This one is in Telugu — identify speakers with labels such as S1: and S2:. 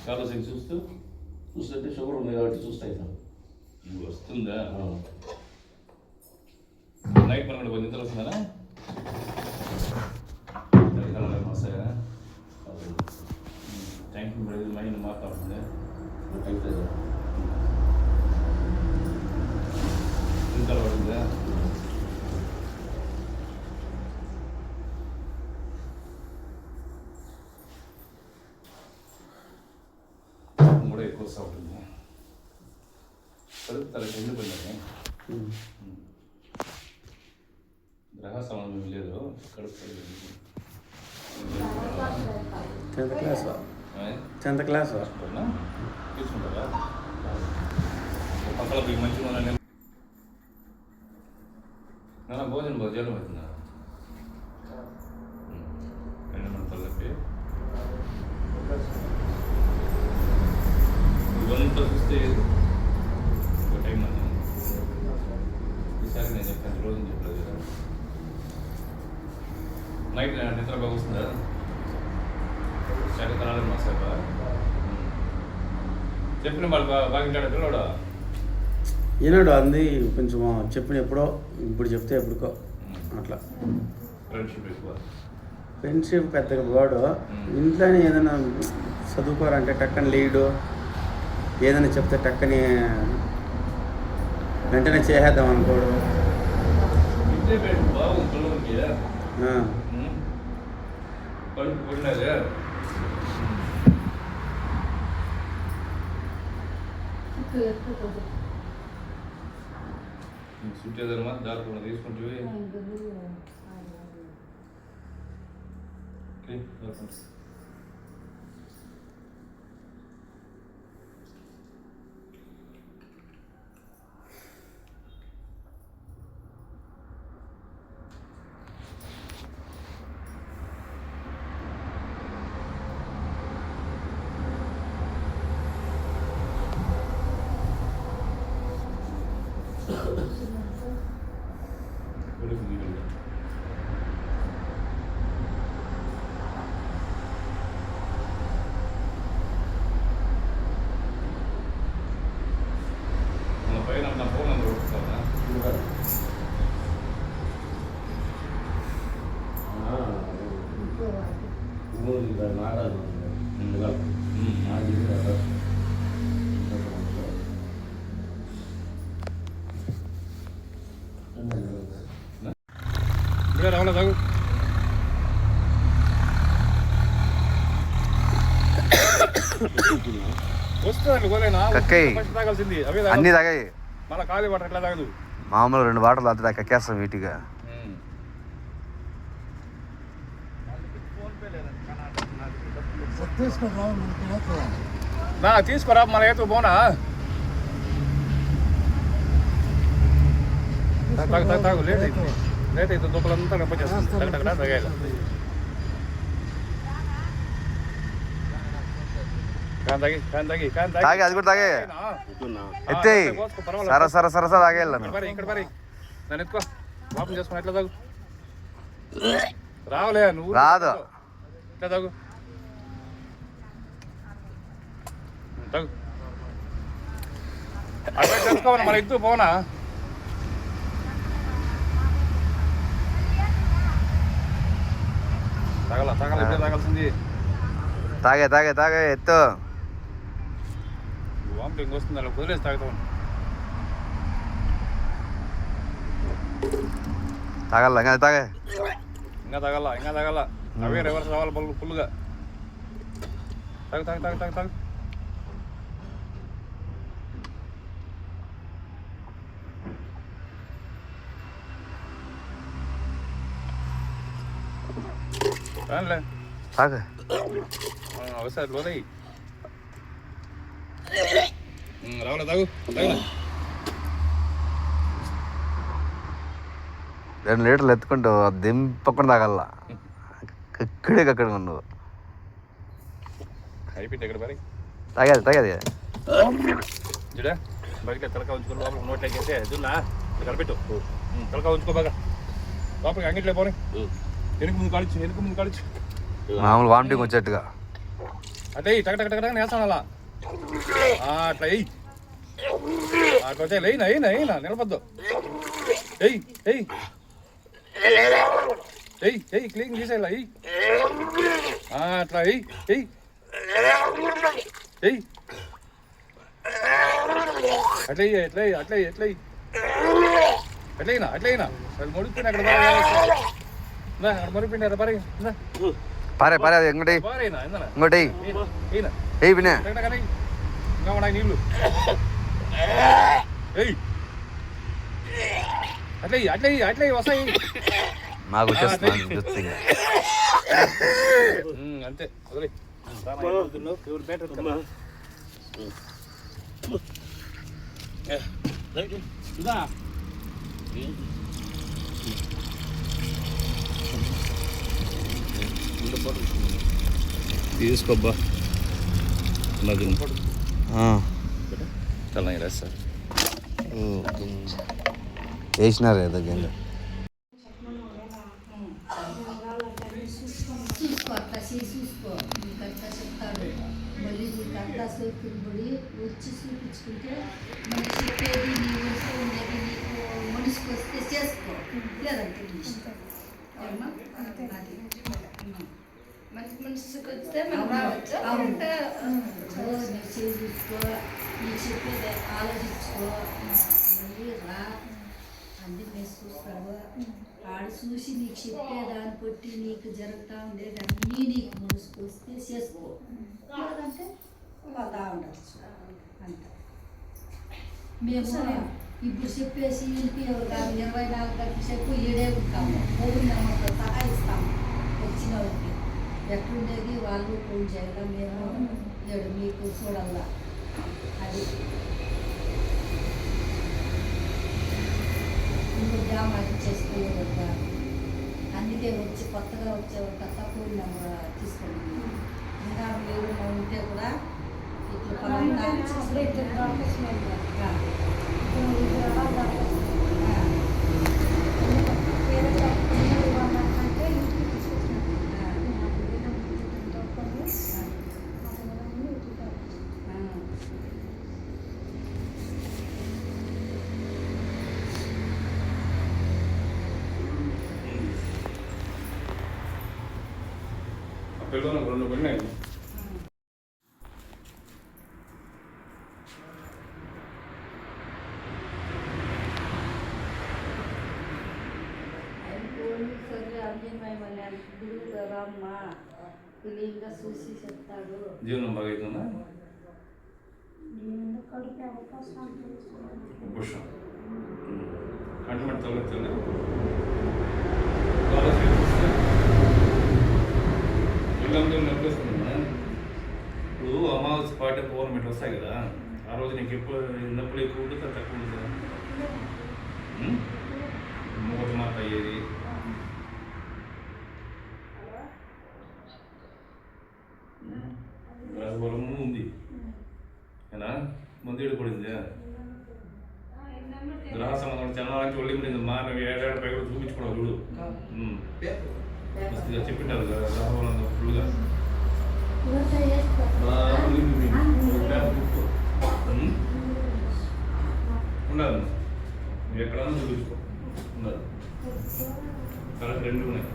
S1: చాలా సెక్స్ చూస్తుంటే షుగర్ ఉంది కాబట్టి చూస్తాయి సార్. ఇది వస్తుందా? నైట్ మనం కొంచెం నిద్ర వస్తుందా? వస్తాయా? ట్యాంక్ మైండ్ మాట్లాడుతుంది. ఇంకా పడుతుందా? కూడా ఎక్కువ వస్తూ ఉంటుంది. తనకి ఎందుకు పోయినాయి గ్రహ సంబంధం లేదు.
S2: టెన్త్ క్లాస్
S1: తీసుకుంటారా? పక్కన మీకు మంచిగా ఉందండి. భోజనం భోజనం అవుతుందా? 2 మంతలకి ఇవంతా చూస్తే ఒక టైం అన్నా ఈసారి నేను చెప్పాను, రోజు చెప్పలేదు కదా. నైట్ నిద్ర బాగా వస్తుందా? శాఖతనాలు మసాక చెప్పిన వాళ్ళు బాగా పిల్లవాడు
S2: ఈనాడు అంది కొంచెం చెప్పిన ఎప్పుడో, ఇప్పుడు చెప్తే ఎప్పుడుకో అట్లా. ఫ్రెండ్షిప్ పెద్దగా పోడు. ఇంట్లోనే ఏదైనా చదువుకోరంటే టక్కని లీడు, ఏదైనా చెప్తే టక్కని వెంటనే చేసేద్దాం అనుకోడు.
S1: సూట్ ఏదన్నా దారి తీసుకుంటే రావాలా తాగు.
S3: అన్ని తాగాయి.
S1: మళ్ళీ ఖాళీ వాటర్ ఎట్లా తాగదు?
S3: మామూలు 2 బాటలు తాగుతుంది కక్కేస్తాం వీటిగా.
S1: తీసుకురా మన ఏతో పోనా. తాగు లేట్ అవుతుంది. లేట్ అవుతుంది. దుప్పలంతా నొప్పొచ్చేస్తుంది. తగాలి
S3: తాగే, అది కూడా తాగే. ఎత్తే సర సర సరస తాగేళ్ళ.
S1: ఇక్కడ మరి నన్ను ఎత్తుకో. పాపం చేసుకుని ఎట్లా తాగు. రావులే నువ్వు
S3: రాదు.
S1: ఎట్లా తాగు తాగు. అట్లా తెలుసుకోవాలి. మన ఎత్తు పోనా. తాగల ఇప్పుడే తాగాల్సింది.
S3: తాగే తాగే తాగే ఎత్తు.
S1: వామిటింగ్ వస్తుంది. అలా కుదిరేసి తాగుతాం.
S3: తాగల ఇంకా తాగే.
S1: ఇంకా తాగల అవే రివర్స్ రావాలి ఫుల్గా. తాగు తాగు తాగు తాగు తాగు. రానులే
S3: తాగే.
S1: అవసరం లోదై రావులే తాగు తాగులే.
S3: 2 లీటర్లు ఎత్తుకుంటూ దింపకుండా తాగల. అక్కడ నువ్వు
S1: అయిపోయింది. ఎక్కడ మరి
S3: తాగేది తాగేది
S1: చూడా. బయట తలకా ఉంచుకో. లోపల నోట్లోకి వేస్తే దున్నా కలపెట్టు. తలకా ఉంచుకో బాగా. లోపలికి అంగిట్లే పోనీ. వెనుక ముందు కాడిచ్చు.
S3: మామూలు వామిటింగ్ వచ్చేట్టుగా.
S1: అట్లా వెయ్యి టక టక టక టక వేస్తాను అలా అట్లా వెయ్యి అట్లా వచ్చాయి అయినా అయినా అయినా నిలబద్దు ఎయ్ ఎయ్ ఎయ్ ఎయ్ క్లీన్ చేసేలా ఎయ్ అట్లా ఎయ్ ఎయ్ ఎయ్ అట్లా ఎట్లా అట్లా ఎట్లా అట్లయినా అట్లయినా అది ముడిపోయిన అక్కడ అక్కడ ముడిపోయిన పరి
S3: పారే పారే అది ఇంకోటి
S1: పారేనా
S3: ఇంకోటి ఏయ్ వినే
S1: ఇంకా ఉన్నాయి నీళ్ళు ఎయ్ అట్లయి అట్లయి అట్లయి వస్తాయి
S3: మాకు వచ్చేస్తుంది
S1: అంతే వదిలే తీసుకోబ్బా చల్ల రాస్తా
S3: వేసినారు ఏదో కింద
S4: చూసుకో అట్లా చూసుకో నీకు అట్లా చెప్తాడు మళ్ళీ నీకు అంతా సోకుబడి వచ్చి చూపించుకుంటే మనకి చెప్పేది నీ వస్తూ ఉండేది నీకు మనిషికి వస్తే చేసుకో లేదంటే నీ ఇష్టం అవునా అది
S5: మంచి మనిషికి వస్తే మనం రావచ్చు
S4: నీకు చూసుకో నీకు చెప్పేది ఆలోచించుకో మళ్ళీ రా అన్ని నేను చూస్తాడు ఆడు చూసి నీకు చెప్పేదాన్ని బట్టి నీకు జరుగుతూ ఉండేది అన్నీ నీకు మనసుకు వస్తే చేసుకో లేదంటే పోతా ఉండచ్చు అంత మేము ఇప్పుడు చెప్పేసి వెళ్ళిపోయేవారు కాదు 24 గంటల సేపు ఈడే ఉంటాము ఫోన్ నెంబర్తో సహా ఇస్తాము వచ్చిన వాళ్ళకి ఎట్లుండేది వాళ్ళు ఫోన్ చేయాలా మేము ఏడు మీకు చూడాలా అది ఇంకో గ్రామం అది చేసుకోవద్దా అందుకే వచ్చి కొత్తగా వచ్చేవారు కొత్త ఫోన్ నెంబర్ తీసుకోండి ఇంకా మీరు ఉంటే కూడా ఇట్లా పలానా
S1: పిల్లలు రెండు పడినాయి
S4: చూసి చెప్తాడు
S1: జీవనం బాగా అవుతుందా పుష్పం కంటమెంట్ తొలగుతుంది నొప్పిస్తుందా ఇప్పుడు అమావాస్య పాటే గవర్నమెంట్ వస్తాయి కదా ఆ రోజు నీకు ఎప్పుడు నొప్పులు ఎక్కువ ఉంటుంది తక్కువ ఉంటుందా మూత మాట అయ్యేది బలము ఉంది ఏనా మంది పడింది గ్రహ సంబంధం చంద్రానికి ఒళ్ళి పడింది మానవ ఏడాది పై కూడా చూపించుకున్నావు చూడు మస్తుగా చెప్పింటారు కదా గ్రహబలం ఫుల్గా ఉండదు నువ్వు ఎక్కడన్నా చూపించుకో ఉండదు కరెక్ట్ రెండు ఉన్నాయి